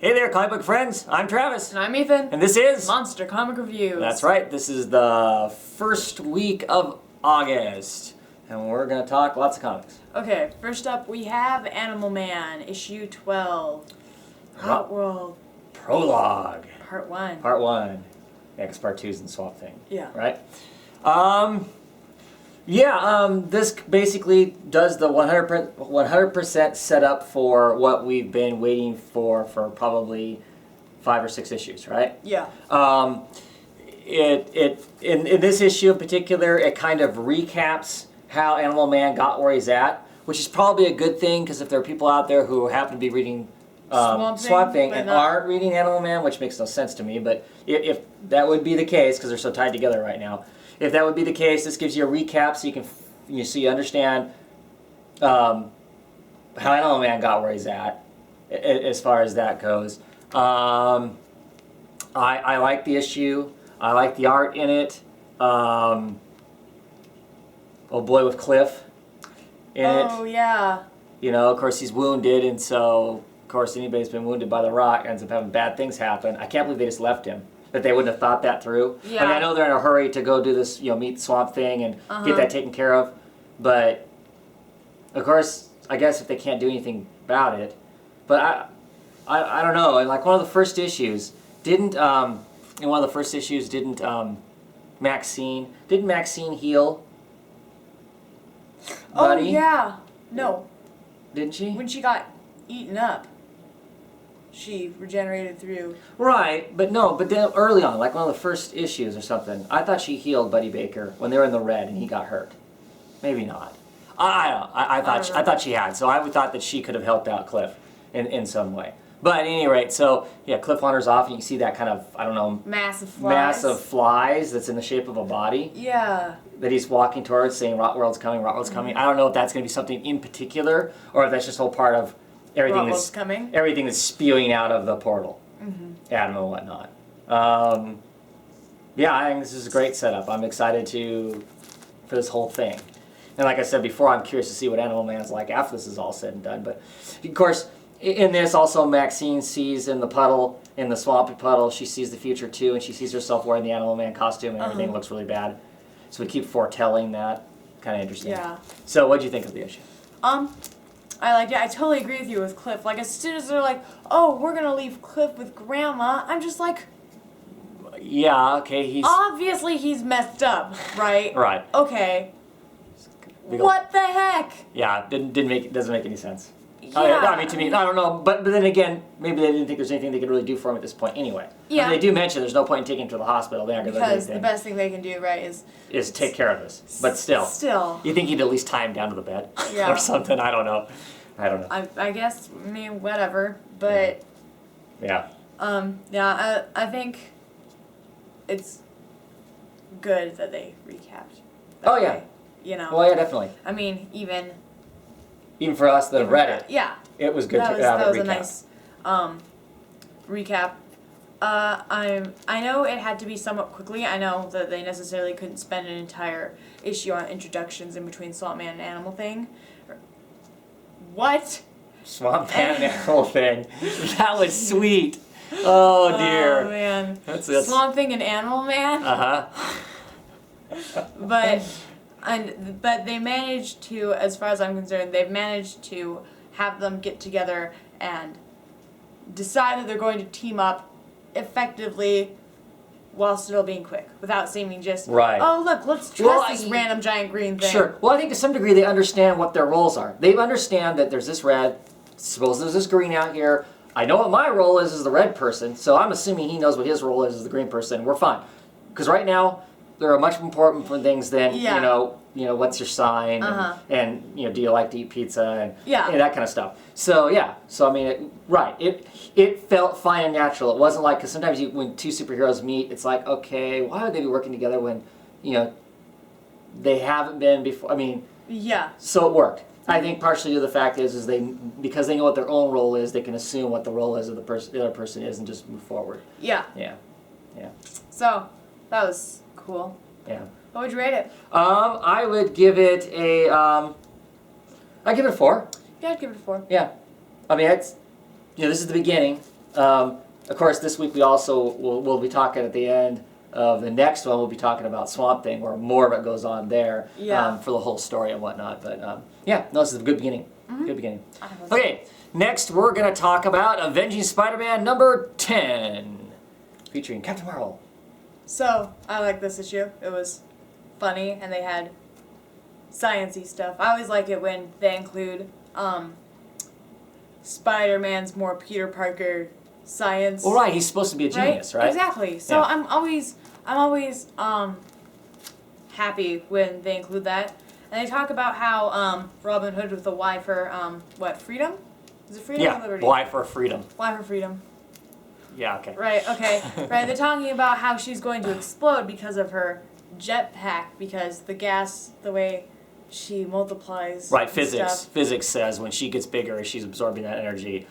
Hey there, comic book friends. I'm Travis. And I'm Ethan. And this is Monster Comic Reviews. That's right. This is the first week of August. And we're going to talk lots of comics. Okay, first up we have Animal Man, issue 12. Hot World. Prologue. Part 1. Part 1. Yeah, because Part 2 is in Swamp Thing. Yeah. Right? This basically does the 100% setup for what we've been waiting for probably 5 or 6 issues, right? Yeah. In this issue in particular, it kind of recaps how Animal Man got where he's at, which is probably a good thing, because if there are people out there who happen to be reading Swamp Thing and aren't reading Animal Man, which makes no sense to me, but if that would be the case, because they're so tied together right now, if that would be the case, this gives you a recap so you understand how Animal Man got where he's at, as far as that goes. I like the issue. I like the art in it. Oh boy, with Cliff in it. Oh, yeah. You know, of course, he's wounded, and so, of course, anybody who's been wounded by the Rock ends up having bad things happen. I can't believe they just left him. That they wouldn't have thought that through. Yeah. I mean, I know they're in a hurry to go do this, meet Swamp Thing and get that taken care of. But, of course, I guess if they can't do anything about it. But I don't know. In like one of the first issues, didn't Maxine heal Buddy? Oh, yeah. No. Didn't she? When she got eaten up, she regenerated through. Right, but then early on, like one of the first issues or something, I thought she healed Buddy Baker when they were in the red and he got hurt. Maybe not. I don't know. I thought she had, so I would thought that she could have helped out Cliff in some way. But at any rate, so yeah, Cliff wanders off and you can see that kind of, I don't know, mass of flies that's in the shape of a body. Yeah. That he's walking towards, saying Rotworld's coming, Rotworld's coming. I don't know if that's going to be something in particular or if that's just a whole part of everything that's spewing out of the portal, Adam and whatnot. I think this is a great setup. I'm excited for this whole thing. And like I said before, I'm curious to see what Animal Man's like after this is all said and done. But of course, in this also, Maxine sees in the swampy puddle, she sees the future too, and she sees herself wearing the Animal Man costume, and everything looks really bad. So we keep foretelling that. Kind of interesting. Yeah. So what do you think of the issue? I liked it. I totally agree with you with Cliff. Like, as soon as they're like, oh, we're going to leave Cliff with Grandma, I'm just like... Yeah, okay, obviously he's messed up, right? Right. Okay. What the heck? Yeah, doesn't make any sense. Yeah. I mean, to me, I don't know, but then again, maybe they didn't think there's anything they could really do for him at this point anyway. Yeah. I mean, they do mention there's no point in taking him to the hospital. They aren't going to do anything. Because the best thing they can do, right, is take care of this. But still. You think he'd at least tie him down to the bed? Yeah. Or something? I don't know. I guess, whatever, but... Yeah. I think it's good that they recapped. Oh, yeah. You know. Well, yeah, definitely. I mean, even for us that read it. Yeah. It was good to have that a was recap. a nice recap. I know it had to be somewhat quickly. I know that they necessarily couldn't spend an entire issue on introductions in between Swamp Man and Animal Thing. What? Swamp Man and Animal Thing. That was sweet. Oh dear. Oh man. That's Swamp Thing and Animal Man. But they managed to, as far as I'm concerned, they've managed to have them get together and decide that they're going to team up effectively while still being quick, without seeming just, oh look, let's trust this random giant green thing. Sure. Well, I think to some degree they understand what their roles are. They understand that there's this red, suppose there's this green out here. I know what my role is as the red person, so I'm assuming he knows what his role is as the green person. We're fine. Because right now, there are much more important things than, you know, what's your sign, and do you like to eat pizza, and that kind of stuff. So, yeah. So, I mean, it felt fine and natural. It wasn't like, because sometimes when two superheroes meet, it's like, okay, why would they be working together when, they haven't been before? I mean, so it worked. I think partially the fact is because they know what their own role is, they can assume what the role is of the other person is and just move forward. Yeah. Yeah. So, that was cool. Yeah. What would you rate it? I would give it I'd give it a 4. Yeah, I'd give it a 4. Yeah. I mean, this is the beginning. Of course, this week we also we'll be talking at the end of the next one. We'll be talking about Swamp Thing, where more of it goes on there for the whole story and whatnot. But yeah, no, this is a good beginning. Good beginning. Okay, next we're gonna talk about Avenging Spider-Man number 10, featuring Captain Marvel. So I like this issue. It was funny, and they had sciencey stuff. I always like it when they include Spider-Man's more Peter Parker science. Well, right, he's supposed to be a genius, right? Exactly. So I'm always happy when they include that. And they talk about how Robin Hood with the Y for freedom? Is it freedom or liberty? Y for freedom. Y for freedom. Yeah, okay. Right, okay. Right, they're talking about how she's going to explode because of her jetpack, because the gas, the way she multiplies. Right, physics. Physics says when she gets bigger, she's absorbing that energy.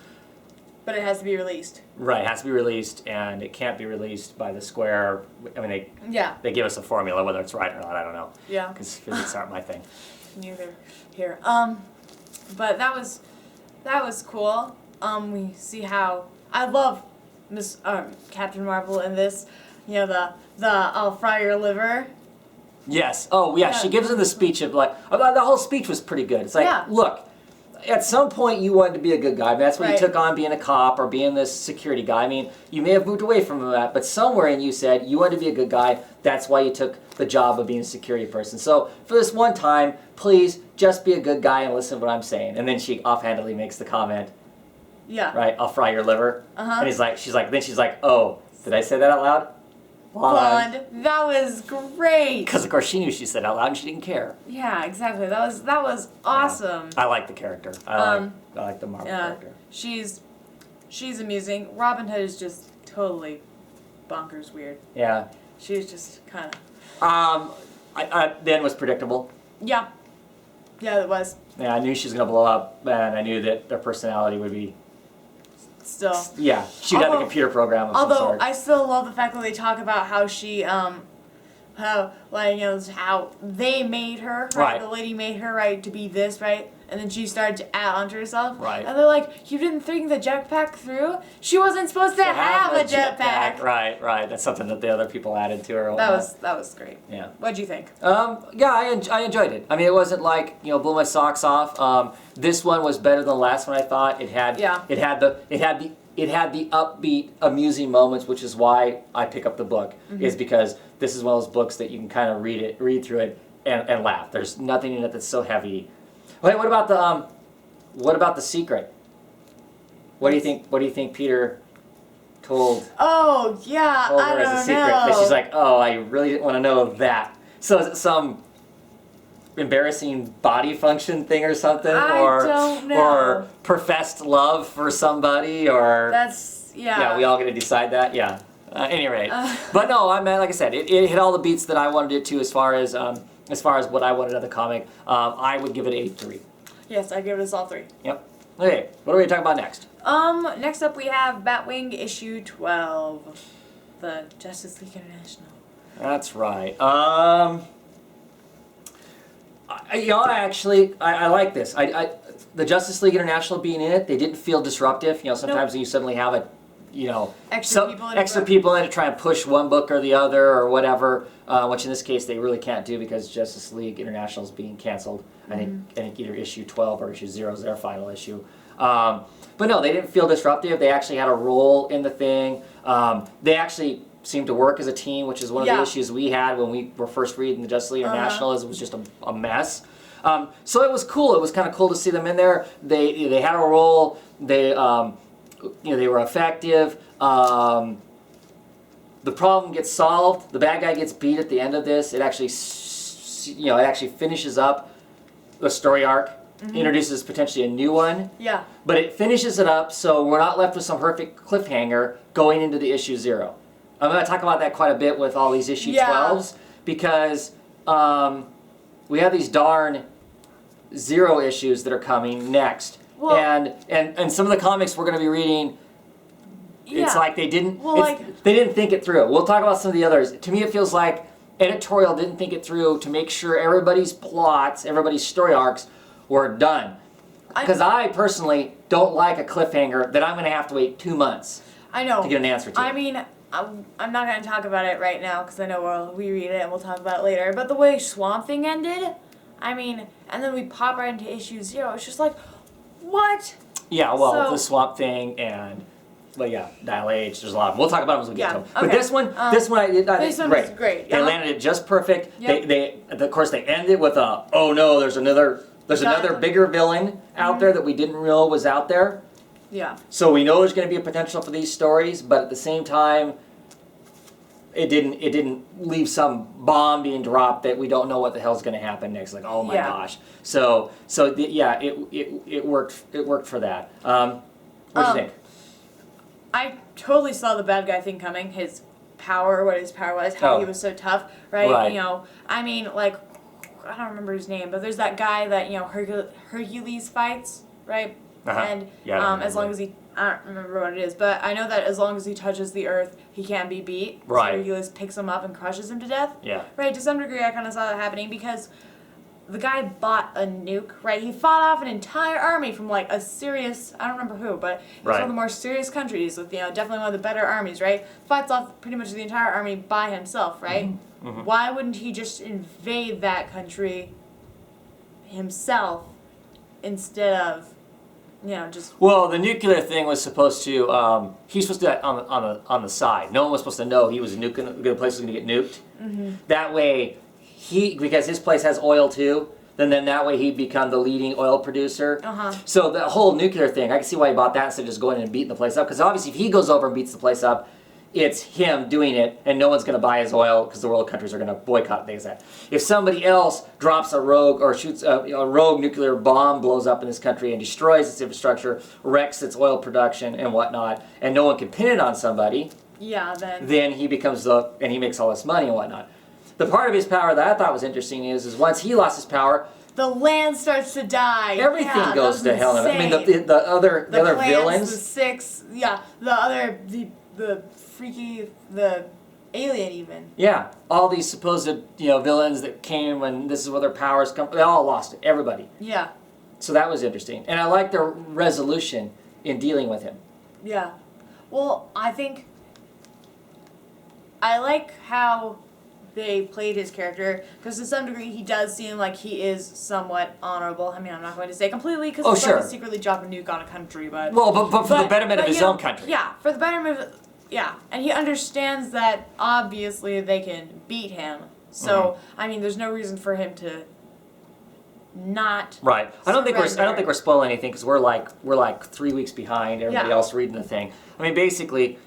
But it has to be released. Right, it has to be released, and it can't be released by the square. I mean, they give us a formula, whether it's right or not, I don't know. Yeah. Because physics aren't my thing. Neither here. But that was cool. We see how I love Miss Captain Marvel in this. You know, the I'll fry your liver. Yes. Oh, yeah. She gives him the speech of the whole speech was pretty good. It's like, look, at some point you wanted to be a good guy. I mean, that's when you took on being a cop or being this security guy. I mean, you may have moved away from that, but somewhere in you said you wanted to be a good guy. That's why you took the job of being a security person. So for this one time, please just be a good guy and listen to what I'm saying. And then she offhandedly makes the comment. Yeah. Right. I'll fry your liver. And she's like, oh, did I say that out loud? Blonde. That was great. Because of course she knew she said it out loud and she didn't care. Yeah, exactly. That was awesome. Yeah. I like the character. I like the Marvel character. She's amusing. Robin Hood is just totally bonkers weird. Yeah. She's just kind of. The end was predictable. Yeah. Yeah, it was. Yeah, I knew she was gonna blow up, and I knew that their personality would be. Still. Yeah, she'd have a computer program of some sort. Although I still love the fact that they talk about how she, how they made her, right? The lady made her, right, to be this, right? And then she started to add onto herself. Right. And they're like, you didn't think the jetpack through? She wasn't supposed to have a jetpack. Right. That's something that the other people added to her. That was great. Yeah. What'd you think? Yeah, I enjoyed it. I mean, it wasn't like, blew my socks off. This one was better than the last one, I thought. It had the upbeat, amusing moments, which is why I pick up the book. Is because this is one of those books that you can kind of read through it and laugh. There's nothing in it that's so heavy. Wait, what about the secret? What do you think Peter told? Oh yeah, told her I don't as a secret? know. That she's like, oh, I really didn't want to know that. So is it some embarrassing body function thing or something, I don't know. or professed love for somebody, or yeah. We all get to decide that. Yeah. At any rate, but no, I mean, like I said, it hit all the beats that I wanted it to as far as what I wanted of the comic. I would give it a 3. Yes, I give it all 3. Yep. Okay, what are we talking about next? Next up we have Batwing issue 12, the Justice League International. That's right. I like this. The Justice League International being in it, they didn't feel disruptive. Sometimes when you suddenly have extra people in it to try and push one book or the other or whatever, which in this case they really can't do because Justice League International is being canceled. I think either issue 12 or issue 0 is their final issue. But no, they didn't feel disruptive. They actually had a role in the thing. They actually seemed to work as a team, which is one of the issues we had when we were first reading the Justice League International. Is it was just a mess. So it was cool. It was kind of cool to see them in there. They had a role. They were effective. The problem gets solved. The bad guy gets beat at the end of this. It actually finishes up the story arc. Introduces potentially a new one. Yeah. But it finishes it up, so we're not left with some horrific cliffhanger going into the issue 0. I'm going to talk about that quite a bit with all these issue 12s because we have these darn 0 issues that are coming next. Well, and some of the comics we're going to be reading, it's like they didn't they didn't think it through. We'll talk about some of the others. To me, it feels like editorial didn't think it through to make sure everybody's plots, everybody's story arcs were done. Because I personally don't like a cliffhanger that I'm going to have to wait 2 months I know. to get an answer to. I mean, I'm not going to talk about it right now because I know we'll reread it and we'll talk about it later. But the way Swamp Thing ended, I mean, and then we pop right into issue 0. It's just like, what? Yeah, well, So- the Swamp Thing and, well, yeah, Dial H. There's a lot of them. We'll talk about them as we get Yeah, to them. okay. But this one, I This think one great. was great. They Yeah. landed it just perfect. Yep. They of course, they ended with a, oh no, there's another bigger villain out there that we didn't know was out there. Yeah. So we know there's going to be a potential for these stories, but at the same time, it didn't leave some bomb being dropped that we don't know what the hell's going to happen next. Like, oh my Yeah. gosh. Yeah, it worked for that. What do you think? I totally saw the bad guy thing coming. His power, what his power was, how he was so tough, right? Right. You know, I mean, like, I don't remember his name, but there's that guy that, you know, Hercules fights, right? Uh-huh. And Yeah, I don't as long as he, I don't remember what it is, but I know that as long as he touches the earth, he can't be beat. Right. So Hercules picks him up and crushes him to death. Yeah. Right, to some degree I kind of saw that happening because the guy bought a nuke, right? He fought off an entire army from like a serious, I don't remember who, but it's one of the more serious countries with, you know, definitely one of the better armies, right? Fights off pretty much the entire army by himself, right? Mm-hmm. Why wouldn't he just invade that country himself instead of, you know, just... Well, the nuclear thing was supposed to, he's supposed to do that on the side. No one was supposed to know he was the place was going to get nuked. Mm-hmm. That way, because his place has oil too, then that way he'd become the leading oil producer. Uh-huh. So the whole nuclear thing, I can see why he bought that instead of just going in and beating the place up. Because obviously if he goes over and beats the place up, it's him doing it, and no one's going to buy his oil because the world countries are going to boycott things like that. If somebody else drops a rogue or shoots a rogue nuclear bomb, blows up in this country and destroys its infrastructure, wrecks its oil production and whatnot, and no one can pin it on somebody, Yeah, then he becomes and he makes all this money and whatnot. The part of his power that I thought was interesting is once he lost his power, the land starts to die. everything goes to hell. I mean, insane. the other plants, villains. the six, yeah, the freaky, the alien even. Yeah, all these supposed villains that came and this is where their powers come. They all lost it. Everybody. Yeah. So that was interesting, and I like their resolution in dealing with him. Yeah. Well, I like how they played his character, because to some degree he does seem like he is somewhat honorable. I mean, I'm not going to say completely, because he's going to secretly drop a nuke on a country, but... Well, but for the betterment of his own country. Yeah, for the betterment of... Yeah, and he understands that obviously they can beat him, so, I mean, there's no reason for him to not Right. I don't think surrender. we're spoiling anything, because we're like 3 weeks behind everybody Yeah. else reading the thing. I mean, basically,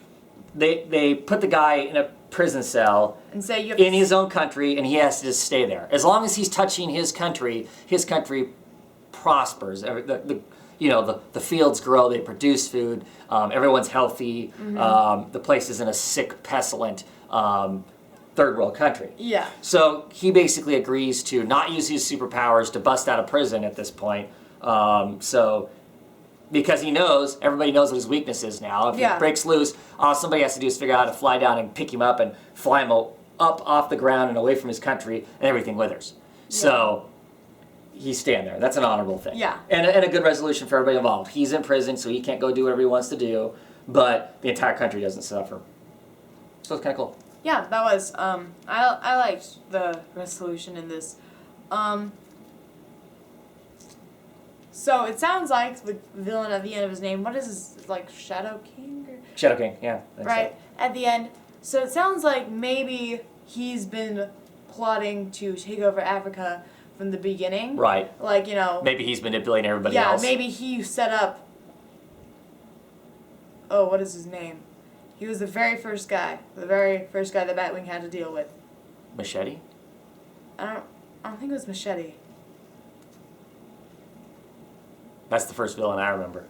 they put the guy in a prison cell and say you have in his own country, and he has to just stay there. As long as he's touching his country prospers. The fields grow, they produce food, everyone's healthy, the place isn't a sick, pestilent third world country. Yeah. So he basically agrees to not use his superpowers to bust out of prison at this point. Because everybody knows what his weakness is now. If he breaks loose, all somebody has to do is figure out how to fly down and pick him up and fly him up off the ground and away from his country, and everything withers. Yeah. So he's staying there. That's an honorable thing. Yeah. And a good resolution for everybody involved. He's in prison, so he can't go do whatever he wants to do, but the entire country doesn't suffer. So it's kind of cool. Yeah, that was, I liked the resolution in this. So it sounds like the villain at the end of his name, what is his, like, Shadow King? Shadow King, yeah. Right, at the end. So it sounds like maybe he's been plotting to take over Africa from the beginning. Right. Like, maybe he's manipulating everybody else. Yeah, maybe he set up, what is his name? He was the very first guy that Batwing had to deal with. Machete? I don't think it was Machete. That's the first villain I remember.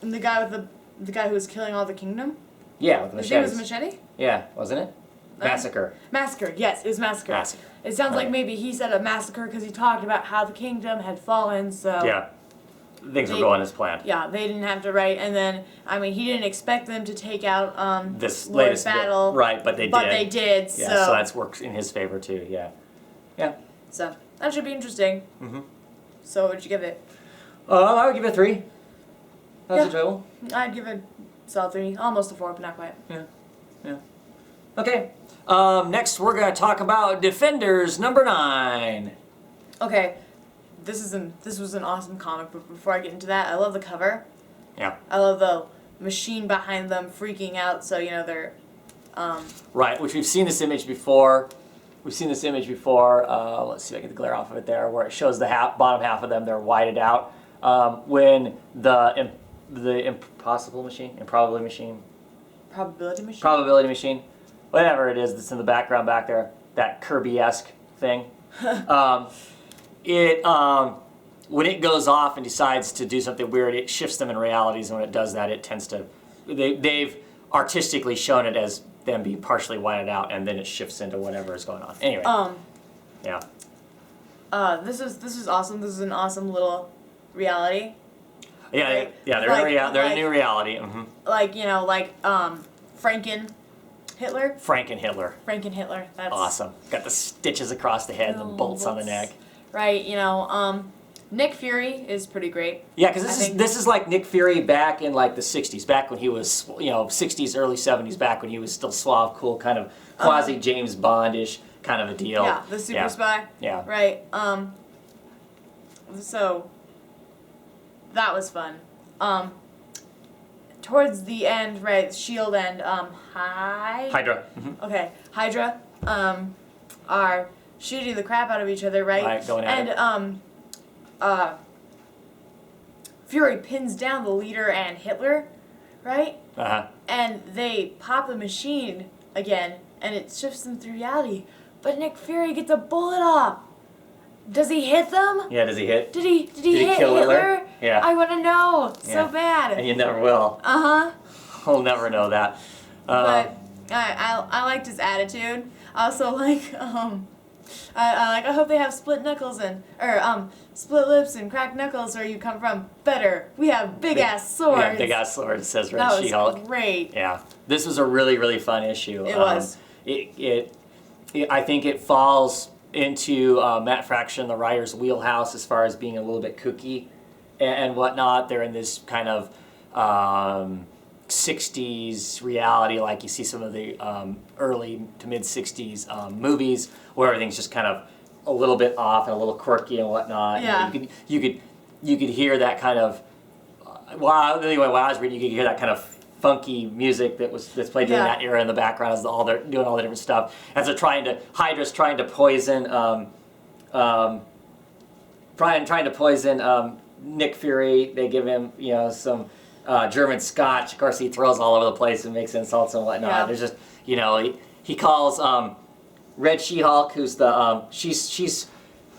And the guy who was killing all the kingdom? Yeah, with His machetes. name was Machete? Yeah, wasn't it? Massacre. Massacre, yes, it was Massacre. Massacre. It sounds like maybe he set up Massacre because he talked about how the kingdom had fallen, so... Yeah. Things were going as planned. Yeah, they didn't have to write, and then, I mean, he didn't expect them to take out this Lord latest Battle. Right, but they did. But they did, Yeah, so... so that's works in his favor too, yeah. Yeah. So, that should be interesting. Mm-hmm. So, what'd you give it? I would give it a 3. That was Yeah. enjoyable. I'd give it solid 3, almost a 4, but not quite. Yeah. Okay. Next, we're gonna talk about Defenders number 9. Okay, this was an awesome comic, but before I get into that, I love the cover. Yeah. I love the machine behind them freaking out, so they're Right, which we've seen this image before. Let's see if I can get the glare off of it there, where it shows the bottom half of them. They're whited out. When the improbability machine, whatever it is that's in the background back there, that Kirby-esque thing. When it goes off and decides to do something weird, it shifts them in realities, and when it does that, it tends to. They've artistically shown it as them being partially whited out, and then it shifts into whatever is going on. Anyway. Yeah. This is awesome. This is an awesome little reality. Yeah, right? yeah, they're in a new reality. Mm-hmm. Hitler. Franken-Hitler. That's awesome. Got the stitches across the head and the bolts on the neck. Right. Nick Fury is pretty great. Yeah, because this is like Nick Fury back in like the '60s, back when he was '60s, early '70s, back when he was still suave, cool, kind of quasi James Bond-ish kind of a deal. Yeah, the super spy. Yeah. Right. So that was fun. Towards the end, right? Shield and Hydra. Mm-hmm. Okay, Hydra are shooting the crap out of each other, right? Right, going at it. Fury pins down the leader and Hitler, right? Uh-huh. And they pop the machine again, and it shifts them through reality. But Nick Fury gets a bullet off. Does he hit them? Yeah, does he hit? Did he hit kill Hitler? Yeah. I want to know Yeah. so bad. And you never will. We'll never know that. But I liked his attitude. I also like I hope they have split knuckles split lips and cracked knuckles where you come from. Better. We have big ass swords. Yeah, big ass swords, says Red That She-Hulk. was great. Yeah, this was a really, really fun issue. It was. I think it falls into Matt Fraction, the writer's wheelhouse, as far as being a little bit kooky and whatnot. They're in this kind of 60s reality, like you see some of the early to mid 60s movies where everything's just kind of a little bit off and a little quirky and whatnot. Yeah. You could hear that kind of while I was reading, you could hear that kind of funky music that's played during that era in the background as they're doing all the different stuff as they're Hydra's trying to poison Nick Fury. They give him some German scotch. Of course, he throws all over the place and makes insults and whatnot. Yeah. There's just he calls Red She-Hulk, who's the she's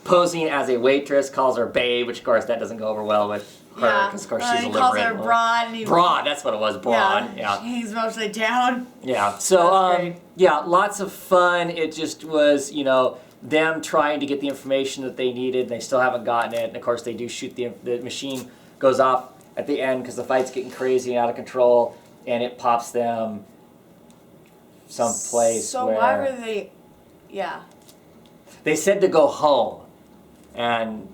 posing as a waitress, calls her babe, which of course that doesn't go over well with her because of course she's he a calls liberal. her broad. And Broad, that's what it was. Broad. Yeah. He's mostly down. Yeah. So great. lots of fun. It just was them trying to get the information that they needed. They still haven't gotten it, and of course they do shoot the machine goes off at the end because the fight's getting crazy and out of control, and it pops them someplace. So where why were they? Yeah. They said to go home, and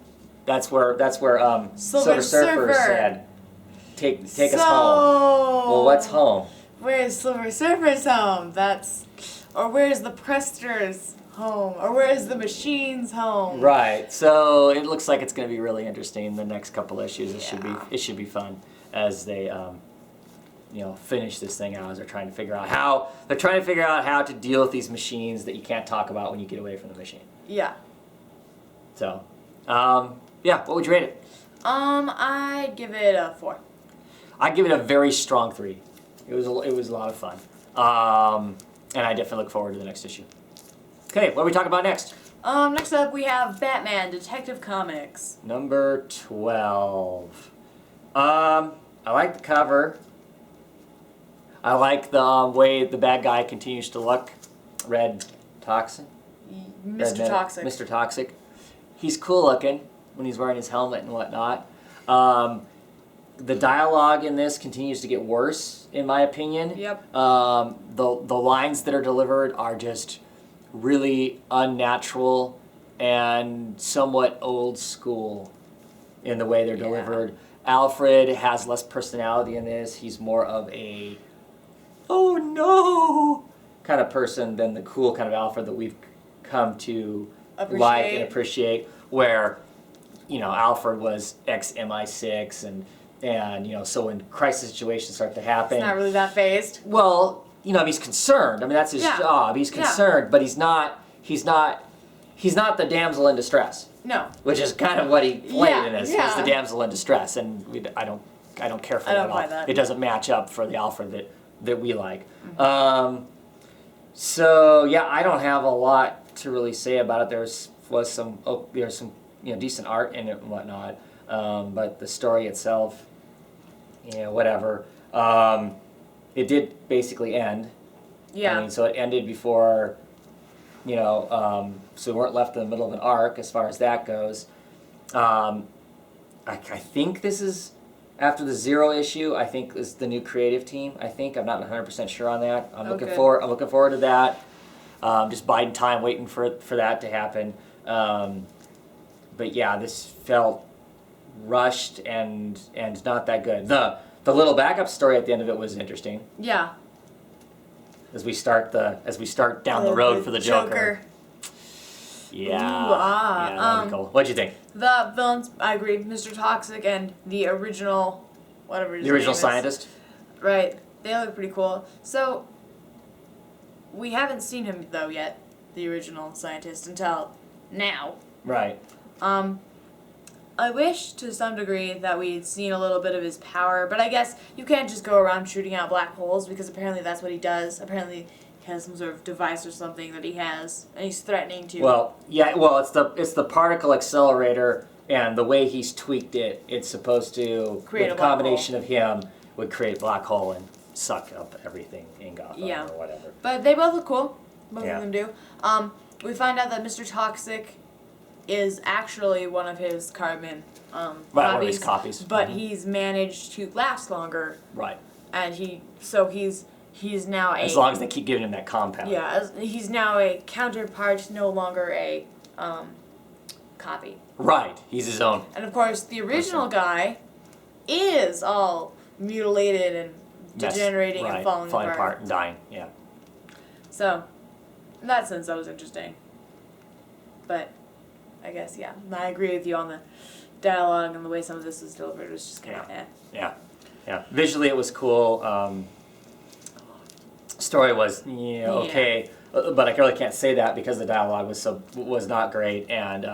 that's where Silver Surfer said, "Take us home." Well, what's home? Where's Silver Surfer's home? Or where's the Prester's home? Or where's the machine's home? Right. So it looks like it's going to be really interesting the next couple issues. It should be fun as they finish this thing out, as they're trying to figure out how to deal with these machines that you can't talk about when you get away from the machine. Yeah. So, what would you rate it? I'd give it a 4. I'd give it a very strong 3. It was a lot of fun. And I definitely look forward to the next issue. Okay, what are we talking about next? Next up we have Batman Detective Comics. Number 12. I like the cover. I like the way the bad guy continues to look. Red Toxic. Mr. Toxic. Mr. Toxic. He's cool looking when he's wearing his helmet and whatnot. The dialogue in this continues to get worse, in my opinion. Yep. The lines that are delivered are just really unnatural and somewhat old school. in the way they're delivered. Alfred has less personality in this. He's more of a, oh no, kind of person than the cool kind of Alfred that we've come to like and appreciate. Where, Alfred was ex-MI6 and so when crisis situations start to happen, He's not really that phased. Well, he's concerned. I mean, that's his job. He's concerned, but he's not the damsel in distress. No. Which is kind of what he played in this. Is the damsel in distress, and I don't care for that at all. That. It doesn't match up for the Alfred that we like. Mm-hmm. So yeah, I don't have a lot to really say about it. There's some decent art in it and whatnot, but the story itself, whatever. It did basically end. Yeah. I mean, so it ended before, so we weren't left in the middle of an arc as far as that goes. I think this is after the Zero issue. I think is the new creative team. I'm not 100% sure on that. I'm looking forward to that. Just biding time, waiting for that to happen. But yeah, this felt rushed and not that good. The little backup story at the end of it was interesting. Yeah. As we start down the road for the Joker. Yeah. Ooh, that'd be cool. What'd you think? The villains, I agree. Mr. Toxic and the original, whatever his name is. The original scientist. Right. They look pretty cool. So, we haven't seen him though yet, the original scientist, until now. Right. I wish to some degree that we'd seen a little bit of his power, but I guess you can't just go around shooting out black holes because apparently that's what he does. Apparently he has some sort of device or something that he has, and he's threatening to. It's the particle accelerator, and the way he's tweaked it, it's supposed to create with a combination of him would create a black hole and suck up everything in Gotham or whatever. But they both look cool. Both of them do. We find out that Mr. Toxic is actually one of his Carbon copies, one of his copies, but he's managed to last longer. Right. And he's now as long as they keep giving him that compound. Yeah, he's now a counterpart, no longer a copy. Right. He's his own. And of course, the original guy is all mutilated and degenerating and falling apart and dying. Yeah. So, in that sense, that was interesting. But I guess, I agree with you on the dialogue and the way some of this was delivered. It was just kind of Yeah. Visually, it was cool. Story was okay, but I really can't say that because the dialogue was not great, and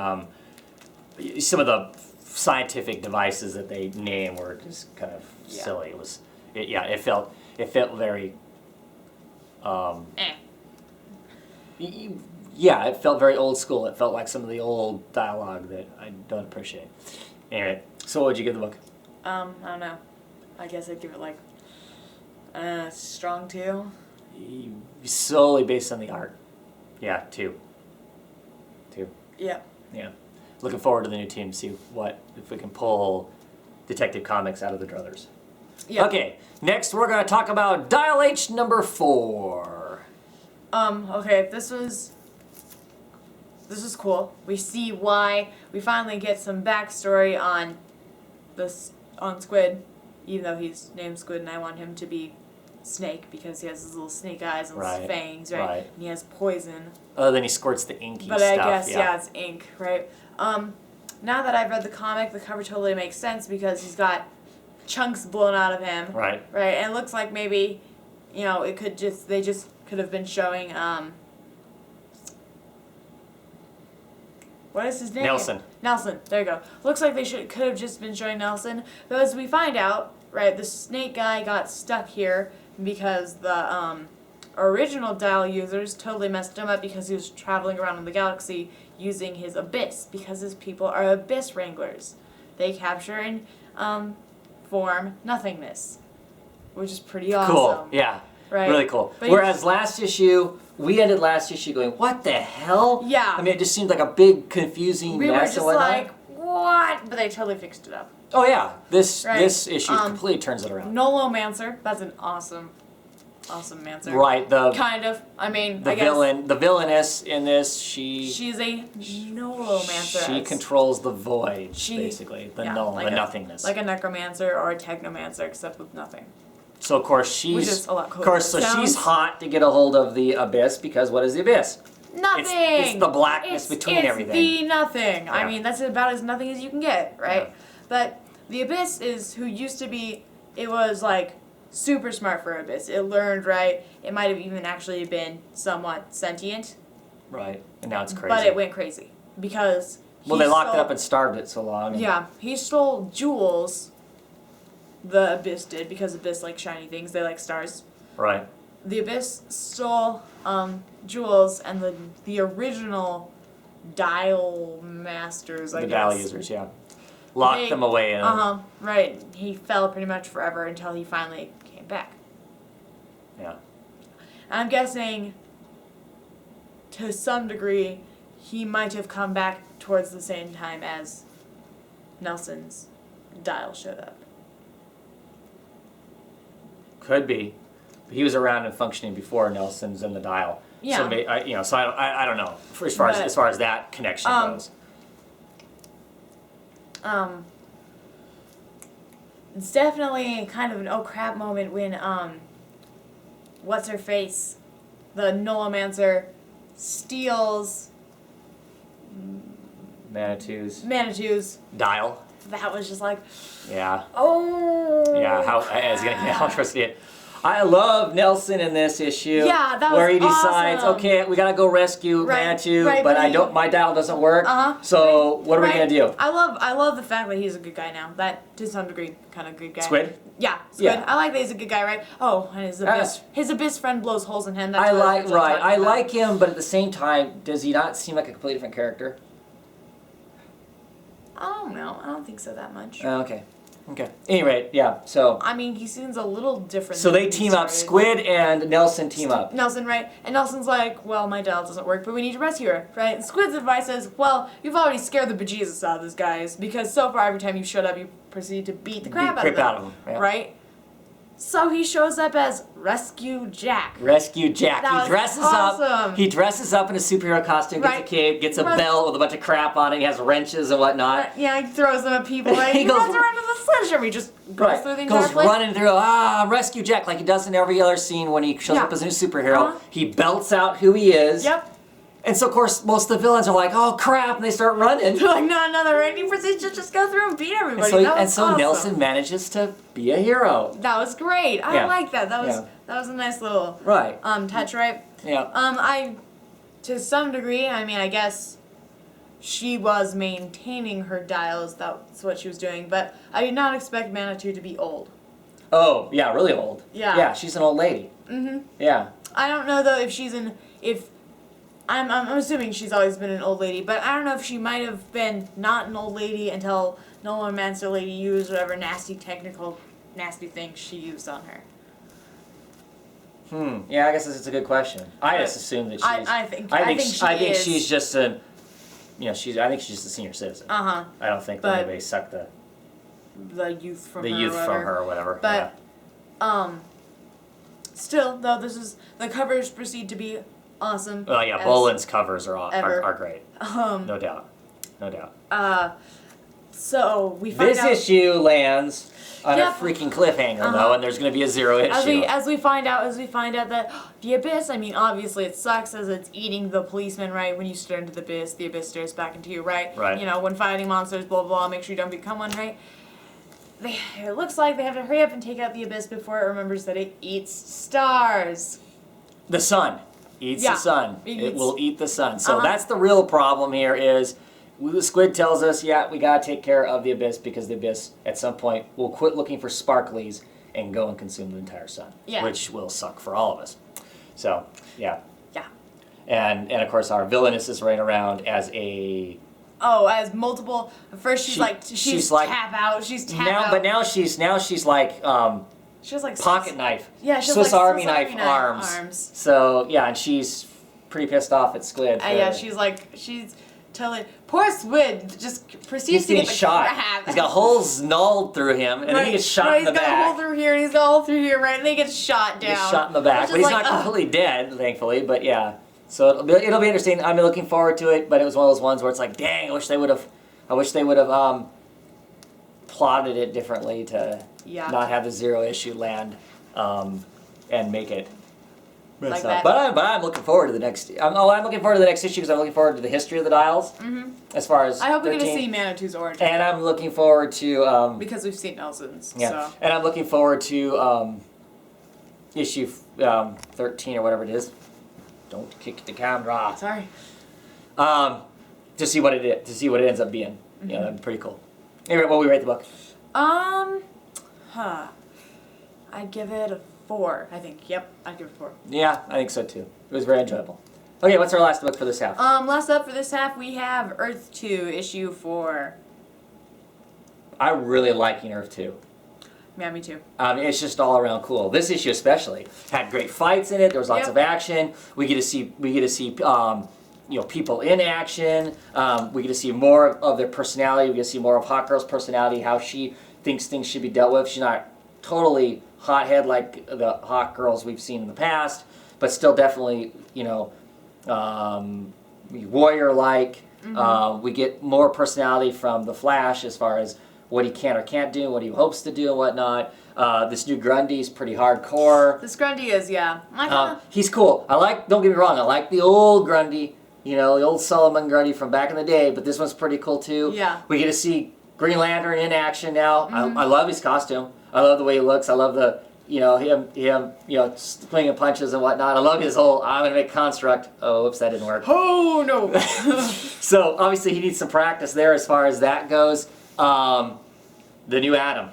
some of the scientific devices that they named were just kind of silly. It felt very. Yeah, it felt very old school. It felt like some of the old dialogue that I don't appreciate. Anyway, so what would you give the book? I don't know. I guess I'd give it like strong 2. Solely based on the art. Yeah, 2. Yeah. Yeah. Looking forward to the new team to see if we can pull Detective Comics out of the druthers. Yeah. Okay, next we're going to talk about Dial H number 4. Okay, this was cool. We see why. We finally get some backstory on Squid, even though he's named Squid, and I want him to be Snake because he has his little snake eyes and his fangs, right? And he has poison. Oh, then he squirts the inky stuff. But I guess, it's ink, right? Now that I've read the comic, the cover totally makes sense because he's got chunks blown out of him. Right. Right, and it looks like maybe, they just could have been showing, what is his name? Nelson, there you go. Looks like they could have just been showing Nelson, but as we find out, right, the snake guy got stuck here because the original Dial users totally messed him up because he was traveling around in the galaxy using his abyss, because his people are abyss wranglers. They capture and form nothingness, which is pretty awesome. Cool, yeah. Right. Really cool. But whereas we ended last issue going, what the hell? Yeah. I mean, it just seemed like a big, confusing we mess. We were just like, what? But they totally fixed it up. Oh, yeah. This issue completely turns it around. Nolomancer, that's an awesome awesome mancer. Right. Kind of. I mean, I guess The villainess in this, she's a nolomancer. She controls the void, basically, the like nothingness. Like a necromancer or a technomancer, except with nothing. So of course Which is a lot cooler of course, so than it she's sounds. hot to get a hold of the abyss because what is the abyss? Nothing. It's the blackness between everything. It's the nothing. Yeah. I mean, that's about as nothing as you can get, right? Yeah. But the abyss is who used to be. It was like super smart for abyss. It learned, right. It might have even actually been somewhat sentient. Right. And now it's crazy. But it went crazy because. Well, they locked it up and starved it so long. And yeah, he stole jewels. The abyss did because abyss like shiny things. They like stars. Right. The abyss stole jewels, and the original dial masters, I the guess. dial users, yeah. Locked them away in right. He fell pretty much forever until he finally came back. Yeah. I'm guessing, to some degree, he might have come back towards the same time as Nelson's dial showed up. Could be. But he was around and functioning before Nelson's and the dial. Yeah. So, so I don't know as far as that connection goes. It's definitely kind of an oh crap moment when what's her face, the Nolomancer, steals Manitou's Dial. That was just like, Yeah. oh. Yeah. I was gonna how interested it. I love Nelson in this issue. Yeah, that was where he decides, awesome. okay, we gotta go rescue Manitou, right, but but my dial doesn't work. So what are we gonna do? I love the fact that he's a good guy now. That to some degree kind of good guy. Squid? Yeah, Squid. Yeah. I like that he's a good guy, right? Oh, and his abyss friend blows holes in him. That's I what like was talking I about. like him, but at the same time, does he not seem like a completely different character? I don't know. I don't think so that much. Okay. Okay. Anyway, yeah. So. I mean, he seems a little different. So than they he team up. started. Squid and Nelson team up. Nelson, right? And Nelson's like, well, my dial doesn't work, but we need to rescue her, right? And Squid's advice is, well, you've already scared the bejesus out of these guys, because so far every time you showed up, you proceed to beat the crap out of them. Yeah. Right? So he shows up as Rescue Jack. Rescue Jack. That He dresses was awesome. up. He dresses up in a superhero costume, gets a Right. cape, gets a belt with a bunch of crap on it. He has wrenches and whatnot. Yeah, he throws them at people. Like, He he goes- runs around with a sledgehammer. He just goes through the entire Goes place. running through, Rescue Jack, like he does in every other scene when he shows Yeah. up as a new superhero. Uh-huh. He belts out who he is. Yep. And so, of course, most of the villains are like, oh, crap, and they start running. They're like, not another, right? He proceeds to just go through and beat everybody. And so awesome. Nelson manages to be a hero. That was great. I Yeah. like that. That was Yeah. that was a nice little Right. touch, right? Yeah. To some degree, I mean, I guess she was maintaining her dials. That's what she was doing. But I did not expect Manitou to be old. Oh, yeah, really old. Yeah. Yeah, she's an old lady. Mm-hmm. Yeah. I don't know though if I'm assuming she's always been an old lady, but I don't know if she might have been not an old lady until Nolomancer lady used whatever nasty thing she used on her. Yeah, I guess it's a good question. I just assume that she's. I think she's just a. I think she's just a senior citizen. I don't think that anybody sucked the youth from her or whatever. But still, though, the covers proceed to be awesome. Well, yeah, Boland's covers are great. No doubt. So we find out. This issue lands on Yep. a freaking cliffhanger though, and there's going to be a zero issue. As we find out that the abyss. I mean, obviously it sucks as it's eating the policeman. Right when you stare into the abyss stares back into you. Right. Right. You know, when fighting monsters, blah blah blah. Make sure you don't become one. Right. It looks like they have to hurry up and take out the abyss before it remembers that it eats stars. The sun eats the sun. It will eat the sun. So that's the real problem here is. Squid tells us, yeah, we gotta take care of the abyss because the abyss, at some point, will quit looking for sparklies and go and consume the entire sun, which will suck for all of us. So, yeah. Yeah. And of course, our villainess is running around as a. Oh, as multiple. First, she's like tap out. She's tap out. But now she's like. She has like pocket knife. Yeah, she has Swiss like Army Swiss knife arms. So yeah, and she's pretty pissed off at Squid. Yeah, she's totally. poor Squid just proceeds He's to get getting the shot. crap. He's got holes gnawed through him, and then he gets shot in the He's got a hole back. through here, and he's got a hole through here, right? And then he gets shot down. He's shot in the back, which but is he's like, not completely dead, thankfully. But yeah, so it'll be interesting. I'm looking forward to it. But it was one of those ones where it's like, dang, I wish they would have plotted it differently to not have the zero issue land and make it. Like So, that. but I'm looking forward to the next. I'm looking forward to the next issue because I'm looking forward to the history of the dials. Mm-hmm. As far as I hope we get to 13. see Manitou's origin. And I'm looking forward to because we've seen Nelson's. yeah, So. and I'm looking forward to issue 13 or whatever it is. Don't kick the camera. Sorry. To see what it ends up being. Mm-hmm. Yeah, that'd be pretty cool. Anyway, what we rate the book? I'd give it a 4, I think. Yep, I'd give it a 4. Yeah, I think so too. It was very enjoyable. Okay, what's our last book for this half? Last up for this half, we have Earth 2, issue 4. I'm really liking Earth 2. Yeah, me too. It's just all around cool. This issue especially had great fights in it. There was lots Yep. of action. We get to see people in action. We get to see more of their personality. We get to see more of Hot Girl's personality, how she thinks things should be dealt with. She's not totally hothead like the Hot Girls we've seen in the past, but still definitely, warrior-like. Mm-hmm. We get more personality from the Flash as far as what he can or can't do, what he hopes to do and whatnot. This new Grundy's pretty hardcore. This Grundy is, yeah. He's cool. Don't get me wrong, I like the old Grundy, the old Solomon Grundy from back in the day, but this one's pretty cool too. Yeah. We get to see Green Lantern in action now. Mm-hmm. I love his costume. I love the way he looks. I love the, him, swinging punches and whatnot. I love his whole, I'm going to make construct. Oh, whoops, that didn't work. Oh, no. So, obviously, he needs some practice there as far as that goes. The new Atom.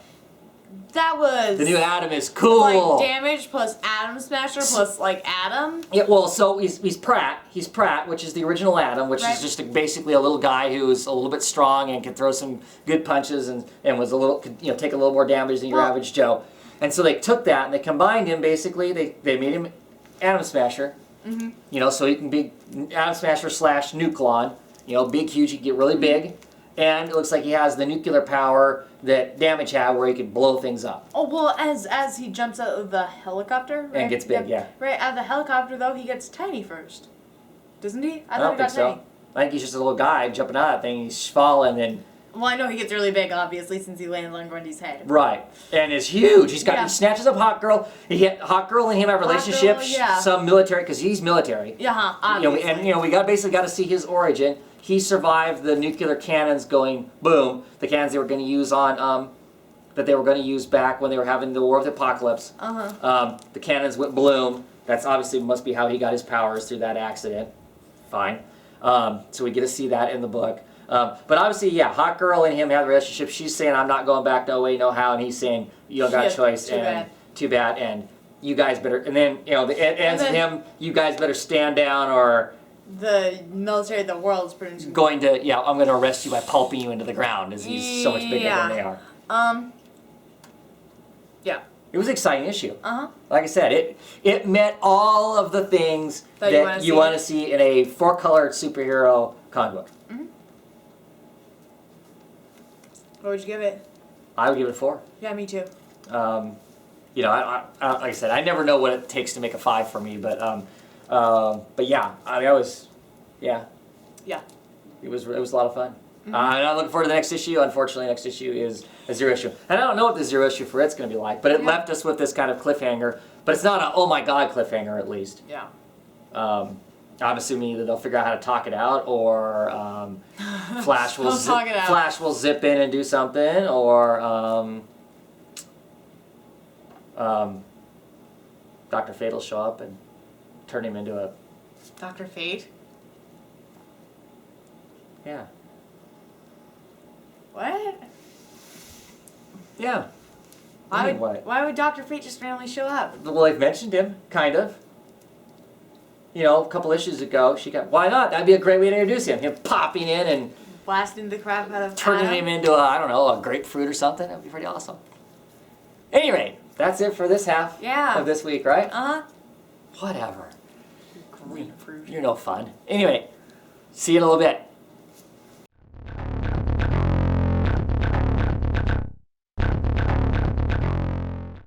That was... The new Atom is cool. Like Damage plus Atom Smasher plus like Atom. Yeah, well, so he's Pratt. He's Pratt, which is the original Atom, which Right. is just basically a little guy who's a little bit strong and can throw some good punches and was could take a little more damage than your average Joe. And so they took that and they combined him. Basically, they made him Atom Smasher. Mm-hmm. So he can be Atom Smasher / Nucleon. Big, huge. He can get really big, and it looks like he has the nuclear power that Damage had, where he could blow things up. Oh, well, as he jumps out of the helicopter, right? And gets big, yeah. Right, out of the helicopter, though, he gets tiny first. Doesn't he? I don't think so. I think he's just a little guy jumping out of that thing. He's falling and... Well, I know he gets really big, obviously, since he landed on Grundy's head. Right. And is huge. He snatches up Hot Girl. Hot Girl and him have a relationship. Girl, yeah. Some military, because he's military. Yeah, obviously. We basically got to see his origin. He survived the nuclear cannons going boom. The cannons they were going to use on... that they were going to use back when they were having the War of the Apocalypse. The cannons went bloom. That's obviously must be how he got his powers through that accident. Fine. So we get to see that in the book. But obviously, yeah, Hot Girl and him have a relationship. She's saying, I'm not going back, no way, no how. And he's saying, you don't got a choice. Too bad. And you guys better... And then, it ends with him, you guys better stand down or... The military of the world is pretty... I'm going to arrest you by pulping you into the ground, as he's so much bigger than they are. Yeah. It was an exciting issue. Like I said, it met all of the things that you want to see in a 4-colored superhero comic book. What would you give it? I would give it a 4. Yeah, me too. I like I said, I never know what it takes to make a 5 for me, but yeah, it was a lot of fun. And I'm looking forward to the next issue. Unfortunately, next issue is a 0 issue. And I don't know what the 0 issue for it's going to be like, but it left us with this kind of cliffhanger. But it's not a, oh my god cliffhanger, at least. Yeah. I'm assuming either they'll figure out how to talk it out, or Flash will zip in and do something, or Dr. Fate will show up and turn him into a... Dr. Fate? Yeah. What? Yeah. Why would Dr. Fate just randomly show up? Well, they've mentioned him, kind of. A couple issues ago, why not? That'd be a great way to introduce him. Him popping in and... Blasting the crap out of turning him into a grapefruit or something. That'd be pretty awesome. Anyway, that's it for this half of this week, right? Whatever. Grapefruit. You're no fun. Anyway, see you in a little bit.